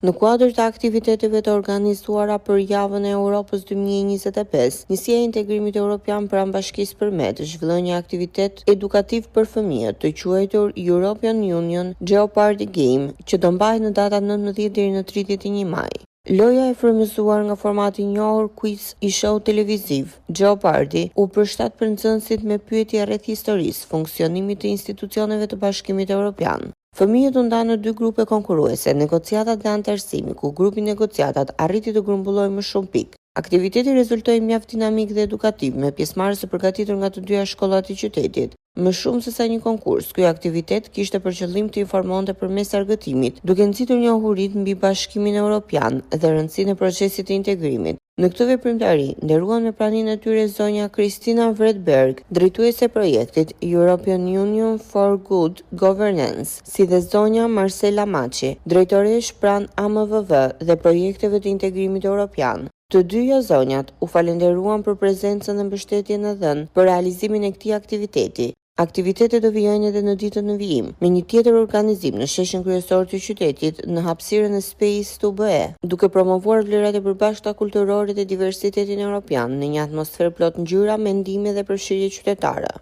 Në kuadër të aktiviteteve të organizuara për javën e Europës 2025, Njësia e Integrimit Evropian pranë Bashkisë Përmet zhvilloi një aktivitet edukativ për fëmijët të quajtur European Union Jeopardy Game, që do mbahet në datat 19 deri në 31 maj. Loja e frymëzuar nga formati i njohur quiz i show televiziv Jeopardy u përshtat për nxënësit me pyetje rreth historisë, funksionimit të institucioneve të Bashkimit Evropian. Fëmijët u ndanë në 2 grupe konkurruese, negociatat dhe antarësimi, ku grupi negociatat arriti të grumbullojë më shumë pikë. Aktiviteti rezultoi mjaft dinamik dhe edukativ, me pjesëmarrës të përgatitur nga të 2 shkollat e qytetit. Më shumë se sa një konkurs, ky aktivitet kishte për qëllim të informonte përmes argëtimit, duke nxitur njohuritë mbi Bashkimin Evropian dhe rëndësinë e procesit të integrimit. Në këtë veprimtari, nderuan me praninë e tyre zonja Kristina Vredberg, drejtuese e projektit European Union for Good Governance, si dhe zonja Marcela Maçi, drejtoresh pranë AMVV dhe projekteve të integrimit evropian. Të dyja zonjat u falenderuan për prezencën dhe mbështetjen e dhënë për realizimin e këtij aktiviteti. Aktivitetet do vijojnë edhe në ditën e vijim, me një tjetër organizim në sheshin kryesor të qytetit në hapësirën e Space to BE, duke promovuar vlerat e përbashkëta kulturore dhe diversitetin evropian në një atmosferë plot ngjyra, mendime dhe përfshirje qytetare.